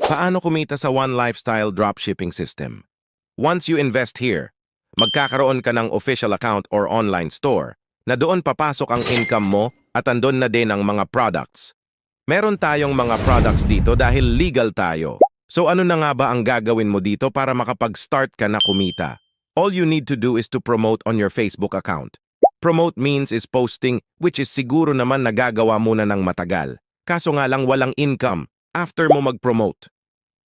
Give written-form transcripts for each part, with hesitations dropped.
Paano kumita sa One Lifestyle dropshipping system? Once you invest here, magkakaroon ka ng official account or online store na doon papasok ang income mo at andon na din ang mga products. Meron tayong mga products dito dahil legal tayo. So ano na nga ba ang gagawin mo dito para makapag-start ka na kumita? All you need to do is to promote on your Facebook account. Promote means is posting, which is siguro naman nagagawa muna ng matagal. Kaso nga lang walang income after mo mag-promote.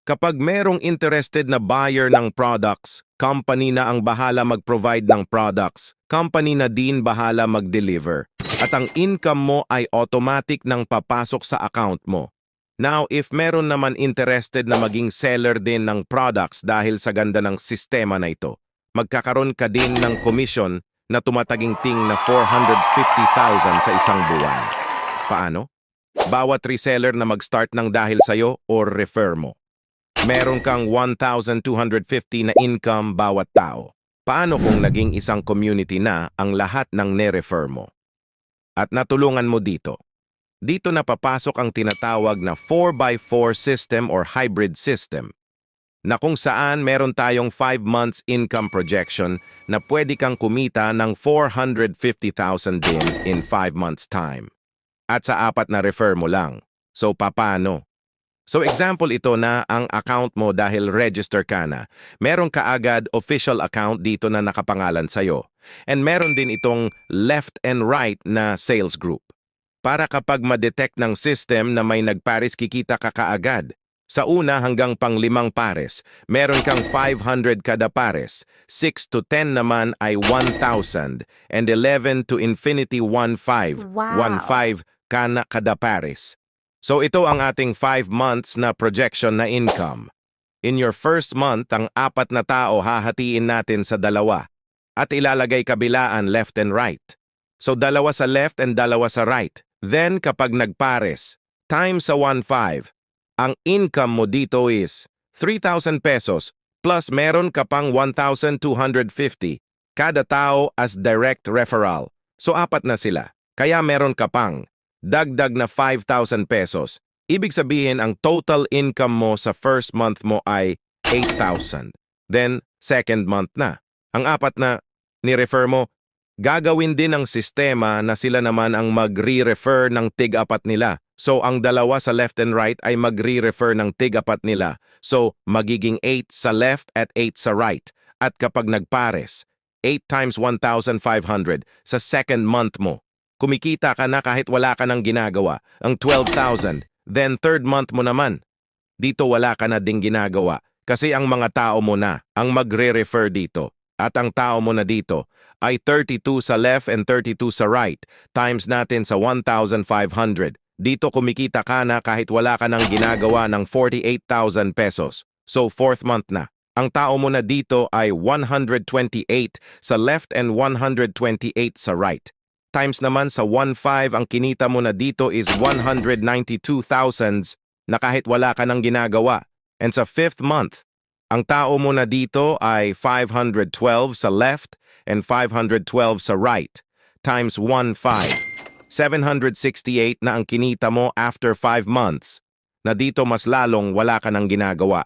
Kapag merong interested na buyer ng products, company na ang bahala mag-provide ng products, company na din bahala mag-deliver. At ang income mo ay automatic nang papasok sa account mo. Now, if meron naman interested na maging seller din ng products dahil sa ganda ng sistema na ito, magkakaroon ka din ng commission na tumataginting na 450,000 sa isang buwan. Paano? Bawat reseller na mag-start ng dahil sa'yo or refer mo. Meron kang 1,250 na income bawat tao. Paano kung naging isang community na ang lahat ng ne-refer mo? At natulungan mo dito. Dito na papasok ang tinatawag na 4x4 system or hybrid system, na kung saan meron tayong 5 months income projection na pwede kang kumita ng 450,000 din in 5 months time. At sa 4 na refer mo lang. So, paano? So example ito na ang account mo dahil register ka na. Meron ka agad official account dito na nakapangalan sa'yo. And meron din itong left and right na sales group. Para kapag ma-detect ng system na may nagpares kikita ka kaagad. Sa una hanggang pang 5 pares, meron kang 500 kada pares. 6 to 10 naman ay 1,000. And 11 to infinity 1,500. Wow. 1,500 kana kada pares. So ito ang ating 5 months na projection na income. In your first month, ang 4 na tao hahatiin natin sa 2 at ilalagay kabilaan left and right. So 2 sa left and 2 sa right. Then kapag nagpares, times sa 1,500, ang income mo dito is 3,000 pesos plus meron ka pang 1,250 kada tao as direct referral. So 4 na sila. Kaya meron ka pang dagdag na 5,000 pesos. Ibig sabihin, ang total income mo sa first month mo ay 8,000. Then, second month na. Ang 4 na ni-refer mo, gagawin din ng sistema na sila naman ang mag-re-refer ng tig-4 nila. So, ang 2 sa left and right ay mag-re-refer ng tig-4 nila. So, magiging 8 sa left at 8 sa right. At kapag nagpares, 8 times 1,500 sa second month mo. Kumikita ka na kahit wala ka nang ginagawa, ang 12,000. Then third month mo naman. Dito wala ka na ding ginagawa kasi ang mga tao mo na ang magre-refer dito. At ang tao mo na dito ay 32 sa left and 32 sa right times natin sa 1,500. Dito kumikita ka na kahit wala ka nang ginagawa ng 48,000 pesos. So fourth month na. Ang tao mo na dito ay 128 sa left and 128 sa right. Times naman sa 1,500 ang kinita mo na dito is 192,000 na kahit wala ka nang ginagawa. And sa 5th month, ang tao mo na dito ay 512 sa left and 512 sa right. Times 1,500. 768 na ang kinita mo after 5 months. Na dito mas lalong wala ka nang ginagawa.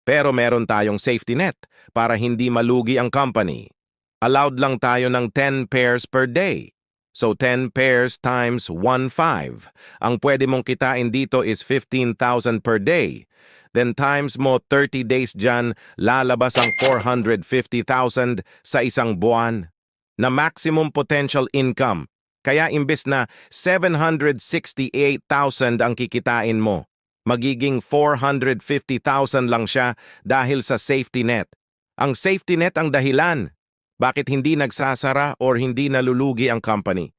Pero meron tayong safety net para hindi malugi ang company. Allowed lang tayo ng 10 pairs per day. So 10 pairs times 1,500. Ang pwede mong kitain dito is 15,000 per day. Then times mo 30 days dyan, lalabas ang 450,000 sa isang buwan na maximum potential income. Kaya imbes na 768,000 ang kikitain mo, magiging 450,000 lang siya dahil sa safety net. Ang safety net ang dahilan. Bakit hindi nagsasara or hindi nalulugi ang company?